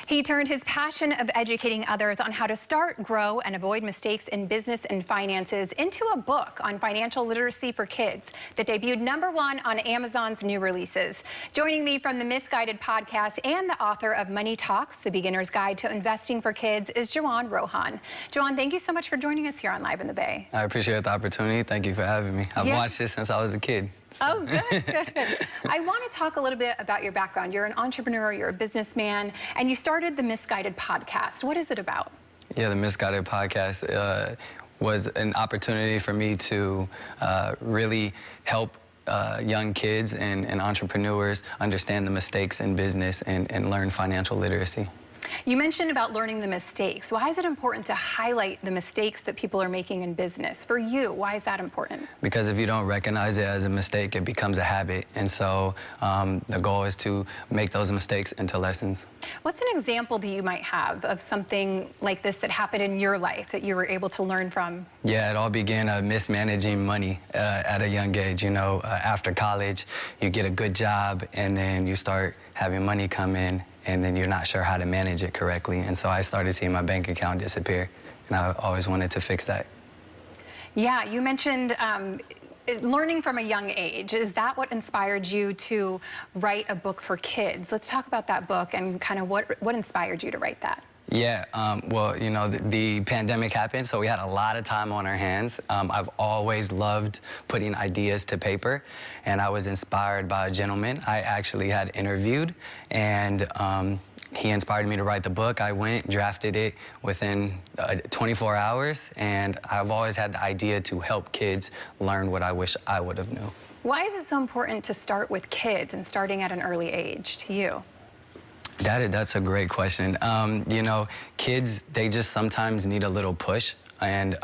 He turned his passion of educating others on how to start, grow, and avoid mistakes in business and finances into a book on financial literacy for kids that debuted #1 on Amazon's new releases. Joining me from the Misguided Podcast and the author of Money Talks, The Beginner's Guide to Investing for Kids, is Juwan Rohan. Juwan, thank you so much for joining us here on Live in the Bay. I appreciate the opportunity. Thank you for having me. I've watched this since I was a kid. So. Oh, good, good. I want to talk a little bit about your background. You're an entrepreneur, you're a businessman, and you started the Misguided Podcast. What is it about? Yeah, the Misguided Podcast was an opportunity for me to really help young kids and entrepreneurs understand the mistakes in business and learn financial literacy. You mentioned about learning the mistakes. Why is it important to highlight the mistakes that people are making in business? For you, why is that important? Because if you don't recognize it as a mistake, it becomes a habit. And so the goal is to make those mistakes into lessons. What's an example that you might have of something like this that happened in your life that you were able to learn from? Yeah, it all began mismanaging money at a young age. You know, after college, you get a good job and then you start having money come in, and then you're not sure how to manage it correctly. And so I started seeing my bank account disappear, and I always wanted to fix that. Yeah, you mentioned learning from a young age. Is that what inspired you to write a book for kids? Let's talk about that book and kind of what inspired you to write that. Yeah, well, you know, the pandemic happened, so we had a lot of time on our hands. I've always loved putting ideas to paper, and I was inspired by a gentleman I actually had interviewed, and he inspired me to write the book. I went, drafted it within 24 hours, and I've always had the idea to help kids learn what I wish I would have known. Why is it so important to start with kids and starting at an early age to you? That's a great question. You know, kids, they just sometimes need a little push. And,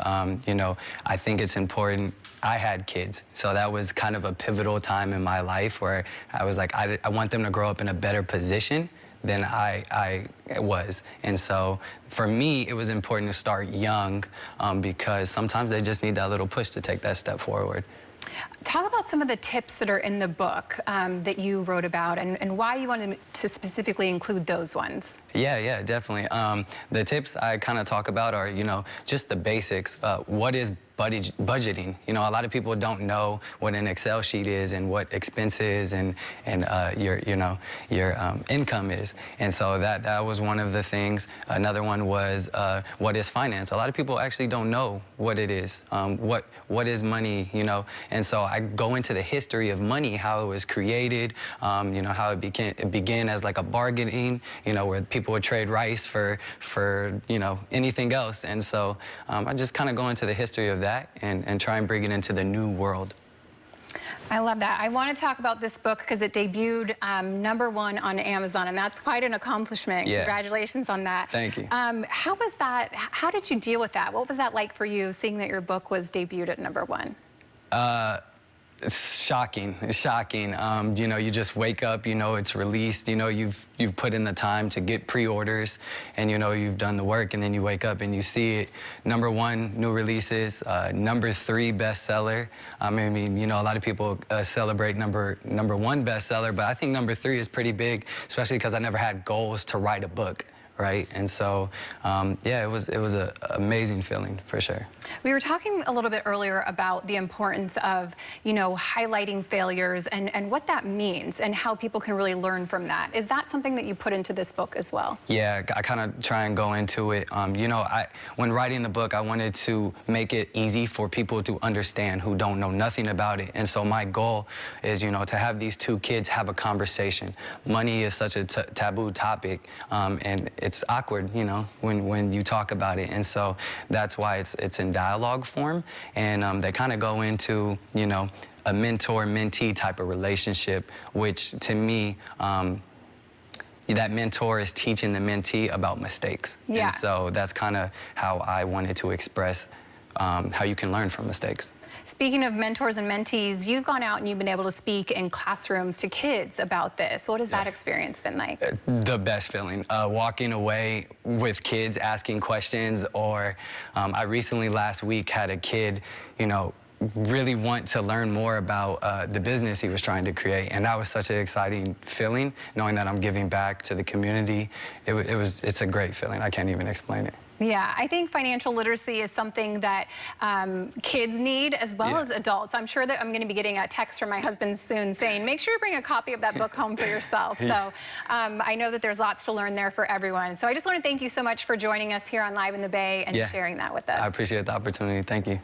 you know, I think it's important. I had kids, so that was kind of a pivotal time in my life where I was like, I want them to grow up in a better position than I was. And so for me, it was important to start young because sometimes they just need that little push to take that step forward. Talk about some of the tips that are in the book that you wrote about and why you wanted to specifically include those ones. Yeah, definitely. The tips I kind of talk about are, you know, just the basics. What is budgeting? You know, a lot of people don't know what an Excel sheet is and what expenses and your income is. And so that was one of the things. Another one was what is finance? A lot of people actually don't know what it is. What is money? You know, and so I go into the history of money, how it was created. You know, how it began as like a bargaining. You know, where people would trade rice for you know, anything else. And so I just kind of go into the history of that and try and bring it into the new world. I love that. I want to talk about this book because it debuted #1 on Amazon, and that's quite an accomplishment. Yeah. Congratulations on that. Thank you. How was that? How did you deal with that? What was that like for you, seeing that your book was debuted at #1? It's shocking. It's shocking. You know, you just wake up, you know, it's released, you know, you've put in the time to get pre-orders, and you know, you've done the work, and then you wake up and you see it. #1 new releases, #3 bestseller. I mean, you know, a lot of people celebrate number one bestseller, but I think #3 is pretty big, especially because I never had goals to write a book. Right, and so yeah, it was an amazing feeling for sure. We were talking a little bit earlier about the importance of, you know, highlighting failures and what that means and how people can really learn from that. Is that something that you put into this book as well? Yeah, I kind of try and go into it. You know, when writing the book, I wanted to make it easy for people to understand who don't know nothing about it. And so my goal is, you know, to have these two kids have a conversation. Money is such a taboo topic, and it's awkward, you know, when you talk about it. And so that's why it's in dialogue form. And they kind of go into, you know, a mentor-mentee type of relationship, which to me, that mentor is teaching the mentee about mistakes. Yeah. And so that's kind of how I wanted to express how you can learn from mistakes. Speaking of mentors and mentees, you've gone out and you've been able to speak in classrooms to kids about this. What has that experience been like? The best feeling, walking away with kids asking questions, or I recently last week had a kid, you know, really want to learn more about the business he was trying to create. And that was such an exciting feeling, knowing that I'm giving back to the community. It's a great feeling. I can't even explain it. Yeah, I think financial literacy is something that kids need as well as adults. I'm sure that I'm going to be getting a text from my husband soon saying, make sure you bring a copy of that book home for yourself. So I know that there's lots to learn there for everyone. So I just want to thank you so much for joining us here on Live in the Bay and sharing that with us. I appreciate the opportunity. Thank you.